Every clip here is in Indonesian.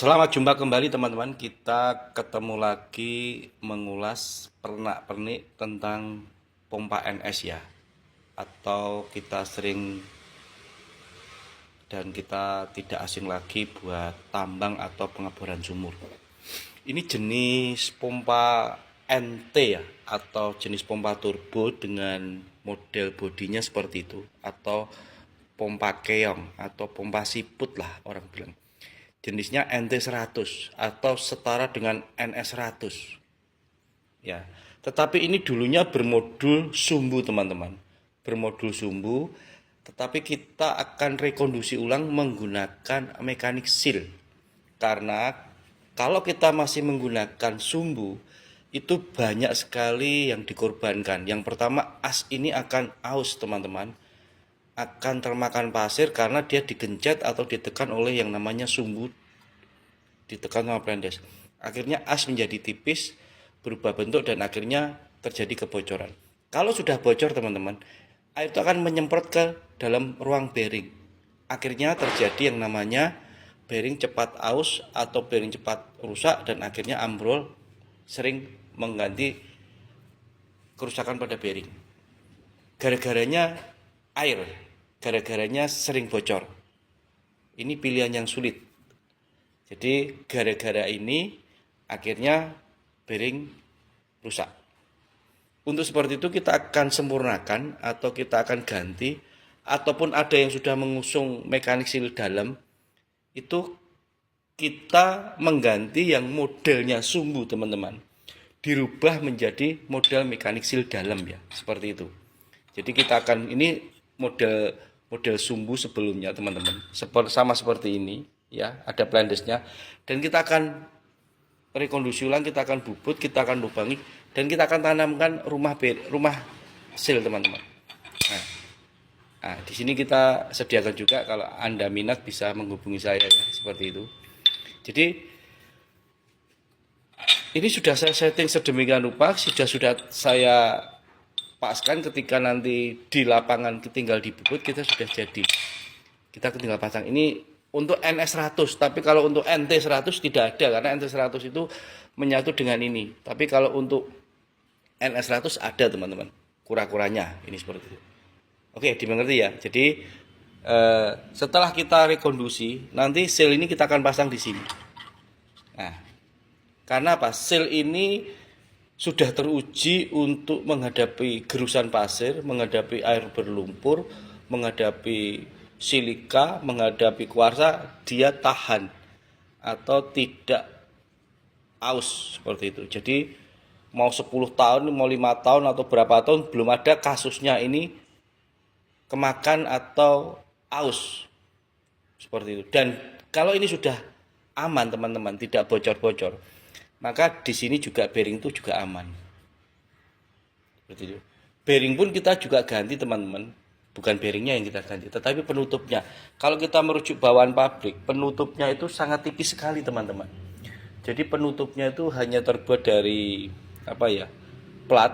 Selamat jumpa kembali teman-teman. Kita ketemu lagi mengulas pernak-pernik tentang pompa NS ya. Atau kita sering dan kita tidak asing lagi buat tambang atau pengeboran sumur. Ini jenis pompa NT ya, atau jenis pompa turbo dengan model bodinya seperti itu, atau pompa keong atau pompa siput lah orang bilang. Jenisnya NT100 atau setara dengan NS100 ya. Tetapi ini dulunya bermodul sumbu teman-teman, bermodul sumbu, tetapi kita akan rekonduksi ulang menggunakan mekanik seal. Karena kalau kita masih menggunakan sumbu, itu banyak sekali yang dikorbankan. Yang pertama, as ini akan aus teman-teman, akan termakan pasir karena dia digencet atau ditekan oleh yang namanya sumbu, ditekan sama prendes. Akhirnya as menjadi tipis, berubah bentuk, dan akhirnya terjadi kebocoran. Kalau sudah bocor teman-teman, air itu akan menyemprot ke dalam ruang bearing. Akhirnya terjadi yang namanya bearing cepat aus atau bearing cepat rusak, dan akhirnya ambrol, sering mengganti kerusakan pada bearing. Gara-garanya air, gara-garanya sering bocor. Ini pilihan yang sulit. Jadi gara-gara ini akhirnya bearing rusak. Untuk seperti itu kita akan sempurnakan atau kita akan ganti, ataupun ada yang sudah mengusung mekanik seal dalam, itu kita mengganti yang modelnya sumbu teman-teman, dirubah menjadi model mekanik seal dalam ya, seperti itu. Jadi kita akan, ini model sumbu sebelumnya teman-teman, sama seperti ini ya, ada plendesnya, dan kita akan rekonduksi ulang, kita akan bubut, kita akan lubangi, dan kita akan tanamkan rumah seal teman-teman. Nah, di sini kita sediakan juga, kalau Anda minat bisa menghubungi saya ya, seperti itu. Jadi ini sudah saya setting sedemikian rupa, sudah saya paskan. Ketika nanti di lapangan tinggal dibubut, kita sudah jadi. Kita tinggal pasang. Ini untuk NS100, tapi kalau untuk NT100 tidak ada, karena NT100 itu menyatu dengan ini. Tapi kalau untuk NS100 ada teman-teman, kura-kuranya ini seperti itu. Oke, dimengerti ya. Jadi setelah kita rekonduksi, nanti seal ini kita akan pasang di sini. Nah, karena apa? Seal ini sudah teruji untuk menghadapi gerusan pasir, menghadapi air berlumpur, menghadapi silika, menghadapi kuarsa, dia tahan atau tidak aus seperti itu. Jadi mau 10 tahun, mau 5 tahun atau berapa tahun, belum ada kasusnya ini kemakan atau aus seperti itu. Dan kalau ini sudah aman teman-teman, tidak bocor-bocor, maka di sini juga bearing itu juga aman. Seperti itu. Bearing pun kita juga ganti teman-teman, bukan bearingnya yang kita ganti, tetapi penutupnya. Kalau kita merujuk bawaan pabrik, penutupnya itu sangat tipis sekali teman-teman. Jadi penutupnya itu hanya terbuat dari plat,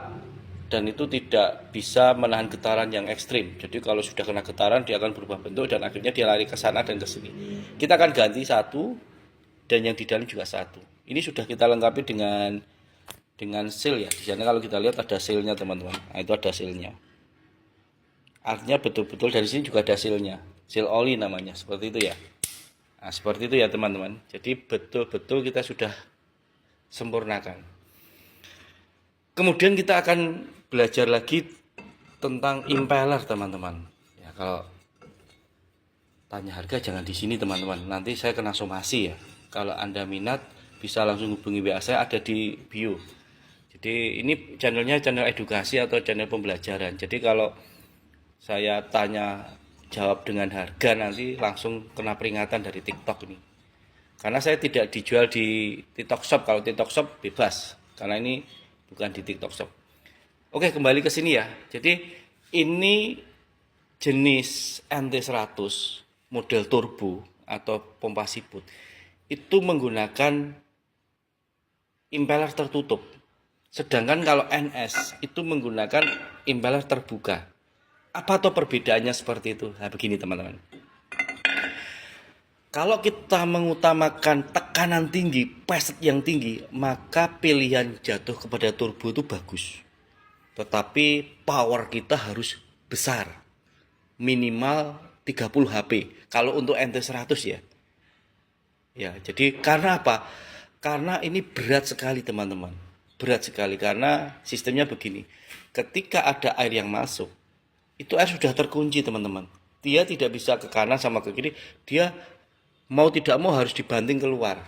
dan itu tidak bisa menahan getaran yang ekstrim. Jadi kalau sudah kena getaran, dia akan berubah bentuk dan akhirnya dia lari ke sana dan ke sini. Kita akan ganti satu, dan yang di dalam juga satu. Ini sudah kita lengkapi dengan seal ya. Di sana kalau kita lihat ada sealnya teman-teman. Nah, itu ada sealnya. Artinya betul-betul dari sini juga ada sealnya. Seal oli namanya, seperti itu ya. Nah, seperti itu ya teman-teman. Jadi betul-betul kita sudah sempurnakan. Kemudian kita akan belajar lagi tentang impeller teman-teman. Ya, kalau tanya harga jangan di sini teman-teman. Nanti saya kena somasi ya. Kalau Anda minat bisa langsung hubungi WA saya, ada di bio. Jadi ini channelnya channel edukasi atau channel pembelajaran. Jadi kalau saya tanya jawab dengan harga, nanti langsung kena peringatan dari TikTok ini. Karena saya tidak dijual di TikTok Shop. Kalau TikTok Shop bebas, karena ini bukan di TikTok Shop. Oke, kembali ke sini ya. Jadi ini jenis NT100 model turbo atau pompa siput, itu menggunakan impeller tertutup. Sedangkan kalau NS itu menggunakan impeller terbuka. Apa tuh perbedaannya seperti itu? Nah, begini teman-teman. Kalau kita mengutamakan tekanan tinggi, peset yang tinggi, maka pilihan jatuh kepada turbo itu bagus. Tetapi power kita harus besar. Minimal 30 HP. Kalau untuk NT100 ya. Ya, jadi karena apa? Karena ini berat sekali teman-teman. Berat sekali karena sistemnya begini. Ketika ada air yang masuk, itu air sudah terkunci teman-teman. Dia tidak bisa ke kanan sama ke kiri. Dia mau tidak mau harus dibanting keluar.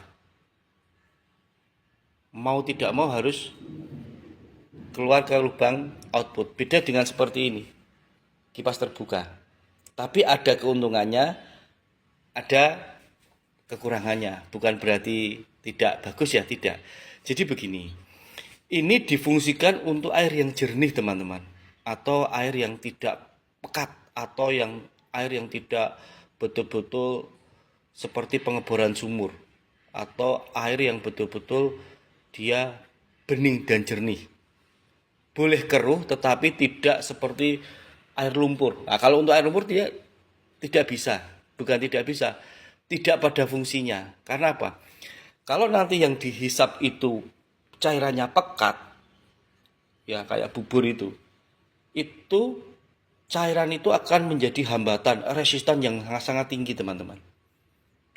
Mau tidak mau harus keluar ke lubang output. Beda dengan seperti ini. Kipas terbuka. Tapi ada keuntungannya, ada kekurangannya. Bukan berarti tidak bagus ya, tidak. Jadi begini. Ini difungsikan untuk air yang jernih teman-teman. Atau air yang tidak pekat. Atau air yang tidak betul-betul seperti pengeboran sumur. Atau air yang betul-betul dia bening dan jernih. Boleh keruh tetapi tidak seperti air lumpur. Nah, kalau untuk air lumpur dia tidak bisa, bukan tidak bisa, tidak pada fungsinya. Karena apa? Kalau nanti yang dihisap itu cairannya pekat, ya kayak bubur itu cairan itu akan menjadi hambatan, resisten yang sangat tinggi teman-teman.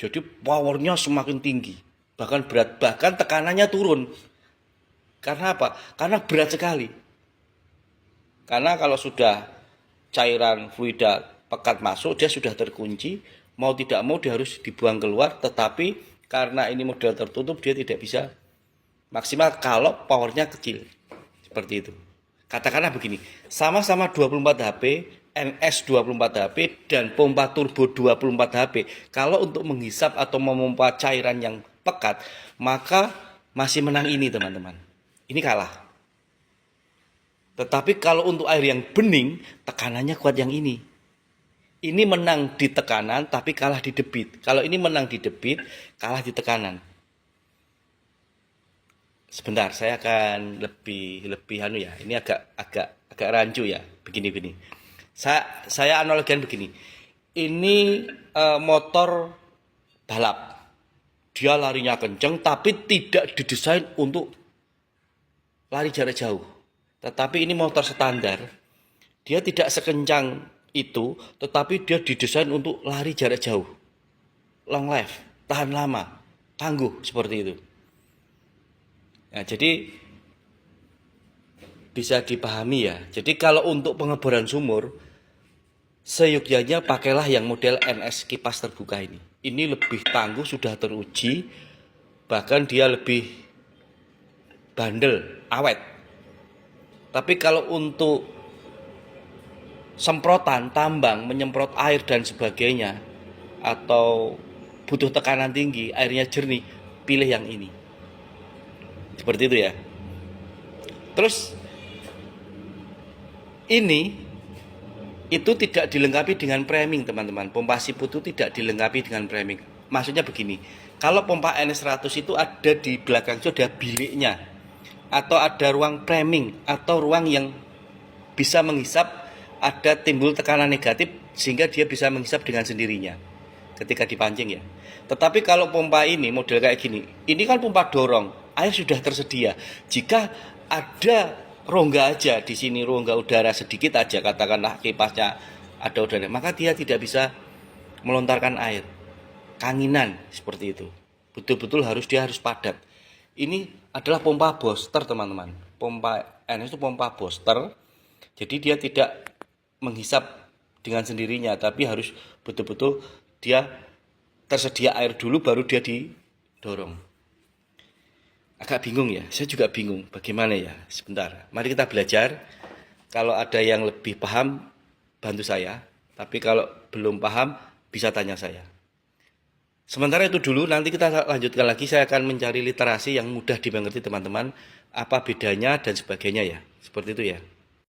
Jadi powernya semakin tinggi, bahkan berat, bahkan tekanannya turun. Karena apa? Karena berat sekali. Karena kalau sudah cairan fluida pekat masuk, dia sudah terkunci, mau tidak mau dia harus dibuang keluar, tetapi karena ini model tertutup, dia tidak bisa maksimal kalau powernya kecil. Seperti itu. Katakanlah begini, sama-sama 24 HP, NS 24 HP, dan pompa turbo 24 HP. Kalau untuk menghisap atau memompa cairan yang pekat, maka masih menang ini teman-teman. Ini kalah. Tetapi kalau untuk air yang bening, tekanannya kuat yang ini. Ini menang di tekanan, tapi kalah di debit. Kalau ini menang di debit, kalah di tekanan. Sebentar, saya akan lebih ya. Ini agak rancu ya. Begini. Saya analogikan begini. Ini motor balap. Dia larinya kencang, tapi tidak didesain untuk lari jarak jauh. Tetapi ini motor standar, dia tidak sekencang itu, tetapi dia didesain untuk lari jarak jauh. Long life, tahan lama, tangguh, seperti itu. Nah, jadi bisa dipahami ya. Jadi kalau untuk pengeboran sumur, seyogyanya pakailah yang model NS kipas terbuka ini. Ini lebih tangguh, sudah teruji, bahkan dia lebih bandel, awet. Tapi kalau untuk semprotan, tambang, menyemprot air dan sebagainya, atau butuh tekanan tinggi, airnya jernih, pilih yang ini. Seperti itu ya. Terus ini itu tidak dilengkapi dengan priming teman-teman. Pompa siput itu tidak dilengkapi dengan priming. Maksudnya begini, kalau pompa NS100 itu ada di belakang itu ada biliknya, atau ada ruang priming, atau ruang yang bisa menghisap, ada timbul tekanan negatif sehingga dia bisa menghisap dengan sendirinya ketika dipancing ya. Tetapi kalau pompa ini model kayak gini, ini kan pompa dorong, air sudah tersedia. Jika ada rongga aja di sini, rongga udara sedikit aja, katakanlah kipasnya ada udara, maka dia tidak bisa melontarkan air. Kanginan seperti itu. Betul-betul dia harus padat. Ini adalah pompa booster teman-teman. Pompa NS itu pompa booster. Jadi dia tidak menghisap dengan sendirinya, tapi harus betul-betul dia tersedia air dulu baru dia didorong. Agak bingung ya, saya juga bingung bagaimana ya. Sebentar, mari kita belajar. Kalau ada yang lebih paham, bantu saya. Tapi kalau belum paham, bisa tanya saya. Sementara itu dulu, nanti kita lanjutkan lagi. Saya akan mencari literasi yang mudah dimengerti teman-teman. Apa bedanya dan sebagainya ya. Seperti itu ya.